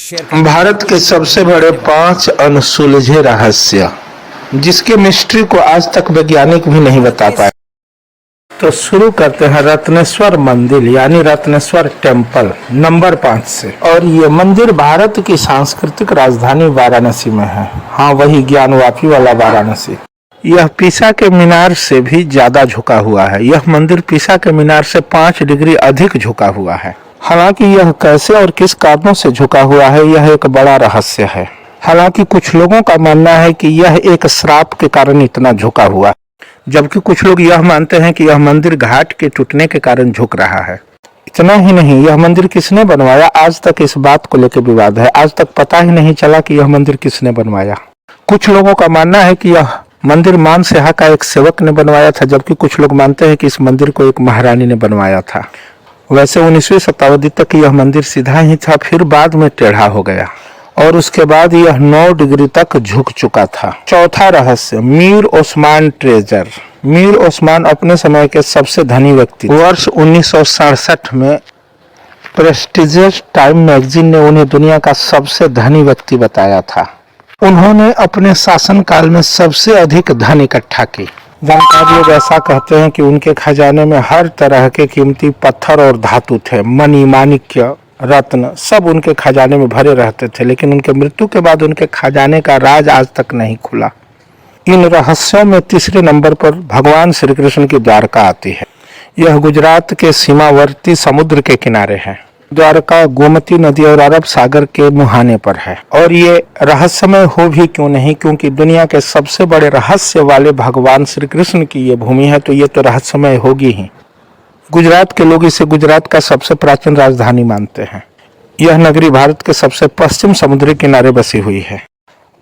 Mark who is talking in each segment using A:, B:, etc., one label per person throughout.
A: भारत के सबसे बड़े 5 अनसुलझे रहस्य, जिसके मिस्ट्री को आज तक वैज्ञानिक भी नहीं बता पाए। तो शुरू करते हैं रत्नेश्वर मंदिर यानी रत्नेश्वर टेम्पल नंबर 5 से। और ये मंदिर भारत की सांस्कृतिक राजधानी वाराणसी में है। हाँ, वही ज्ञानवापी वाला वाराणसी। यह पीसा के मीनार से भी ज्यादा झुका हुआ है। यह मंदिर पीसा के मीनार से 5 डिग्री अधिक झुका हुआ है। हालांकि यह कैसे और किस कारणों से झुका हुआ है, यह एक बड़ा रहस्य है। हालांकि कुछ लोगों का मानना है कि यह एक श्राप के कारण इतना झुका हुआ, जबकि कुछ लोग यह मानते हैं कि यह मंदिर घाट के टूटने के कारण झुक रहा है। इतना ही नहीं, यह मंदिर किसने बनवाया, आज तक इस बात को लेकर विवाद है। आज तक पता ही नहीं चला कि यह मंदिर किसने बनवाया। कुछ लोगों का मानना है कि यह मंदिर मानसेहा का एक सेवक ने बनवाया था, जबकि कुछ लोग मानते हैं कि इस मंदिर को एक महारानी ने बनवाया था। वैसे 19वीं शताब्दी तक यह मंदिर सीधा ही था, फिर बाद में टेढ़ा हो गया और उसके बाद यह 9 डिग्री तक झुक चुका था। चौथा रहस्य, मीर ओस्मान ट्रेजर। मीर ओस्मान अपने समय के सबसे धनी व्यक्ति। वर्ष 1967 में प्रेस्टिजियस टाइम मैगजीन ने उन्हें दुनिया का सबसे धनी व्यक्ति बताया था। उन्होंने अपने शासनकाल में सबसे अधिक धन इकट्ठा की। जानकार लोग ऐसा कहते हैं कि उनके खजाने में हर तरह के कीमती पत्थर और धातु थे। मणि, माणिक्य, रत्न सब उनके खजाने में भरे रहते थे, लेकिन उनके मृत्यु के बाद उनके खजाने का राज आज तक नहीं खुला। इन रहस्यों में तीसरे नंबर पर भगवान श्री कृष्ण की द्वारका आती है। यह गुजरात के सीमावर्ती समुद्र के किनारे है। द्वारका गोमती नदी और अरब सागर के मुहाने पर है। और ये रहस्यमय हो भी क्यों नहीं, क्योंकि दुनिया के सबसे बड़े रहस्य वाले भगवान श्री कृष्ण की ये भूमि है, तो ये तो रहस्यमय होगी ही। गुजरात के लोग इसे गुजरात का सबसे प्राचीन राजधानी मानते हैं। यह नगरी भारत के सबसे पश्चिम समुद्री किनारे बसी हुई है।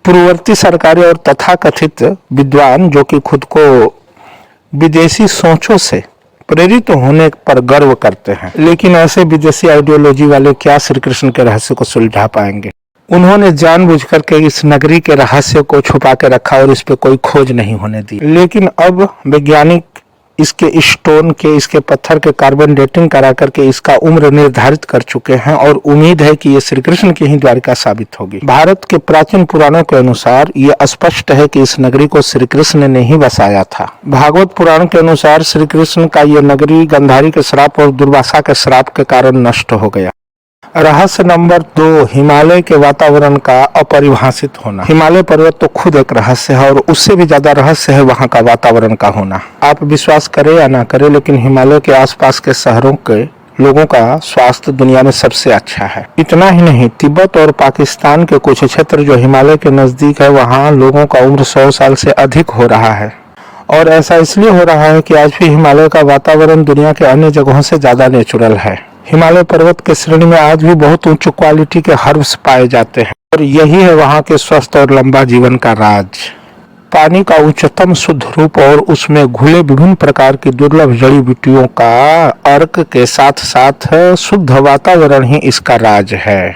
A: पूर्ववर्ती सरकारें और तथाकथित विद्वान जो कि खुद को विदेशी सोचों से प्रेरित होने पर गर्व करते हैं, लेकिन ऐसे विदेशी आइडियोलॉजी वाले क्या श्री कृष्ण के रहस्य को सुलझा पाएंगे। उन्होंने जानबूझकर के इस नगरी के रहस्य को छुपा के रखा और इस पे कोई खोज नहीं होने दी। लेकिन अब वैज्ञानिक इसके स्टोन के, इसके पत्थर के कार्बन डेटिंग करा करके इसका उम्र निर्धारित कर चुके हैं और उम्मीद है कि ये श्री कृष्ण की ही द्वारिका साबित होगी। भारत के प्राचीन पुराणों के अनुसार ये स्पष्ट है कि इस नगरी को श्री कृष्ण ने ही बसाया था। भागवत पुराण के अनुसार श्री कृष्ण का ये नगरी गंधारी के श्राप और दुर्वासा के श्राप के कारण नष्ट हो गया। रहस्य नंबर 2, हिमालय के वातावरण का अपरिभाषित होना। हिमालय पर्वत तो खुद एक रहस्य है और उससे भी ज्यादा रहस्य है वहां का वातावरण का होना। आप विश्वास करें या ना करें, लेकिन हिमालय के आसपास के शहरों के लोगों का स्वास्थ्य दुनिया में सबसे अच्छा है। इतना ही नहीं, तिब्बत और पाकिस्तान के कुछ क्षेत्र जो हिमालय के नजदीक है, वहाँ लोगों का उम्र 100 साल से अधिक हो रहा है। और ऐसा इसलिए हो रहा है कि आज भी हिमालय का वातावरण दुनिया के अन्य जगहों से ज्यादा नेचुरल है। हिमालय पर्वत के श्रेणी में आज भी बहुत उच्च क्वालिटी के हर्ब्स पाए जाते हैं और यही है वहाँ के स्वस्थ और लंबा जीवन का राज। पानी का उच्चतम शुद्ध रूप और उसमें घुले विभिन्न प्रकार की दुर्लभ जड़ी बूटियों का अर्क के साथ साथ शुद्ध वातावरण ही इसका राज है।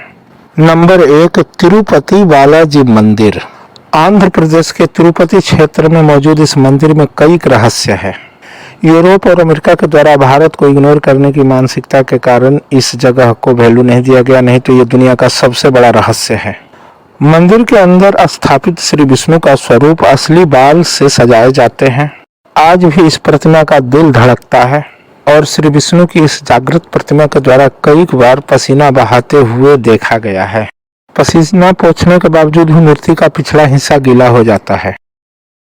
A: नंबर 1, तिरुपति बालाजी मंदिर। आंध्र प्रदेश के तिरुपति क्षेत्र में मौजूद इस मंदिर में कई रहस्य है। यूरोप और अमेरिका के द्वारा भारत को इग्नोर करने की मानसिकता के कारण इस जगह को वैल्यू नहीं दिया गया, नहीं तो ये दुनिया का सबसे बड़ा रहस्य है। मंदिर के अंदर स्थापित श्री विष्णु का स्वरूप असली बाल से सजाए जाते हैं। आज भी इस प्रतिमा का दिल धड़कता है और श्री विष्णु की इस जागृत प्रतिमा के द्वारा कई बार पसीना बहाते हुए देखा गया है। पसीना पोंछने के बावजूद भी मूर्ति का पिछला हिस्सा गीला हो जाता है।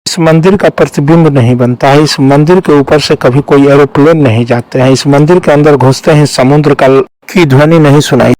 A: इस मंदिर का प्रतिबिंब नहीं बनता है। इस मंदिर के ऊपर से कभी कोई एरोप्लेन नहीं जाते हैं। इस मंदिर के अंदर घुसते ही समुद्र की ध्वनि नहीं सुनाई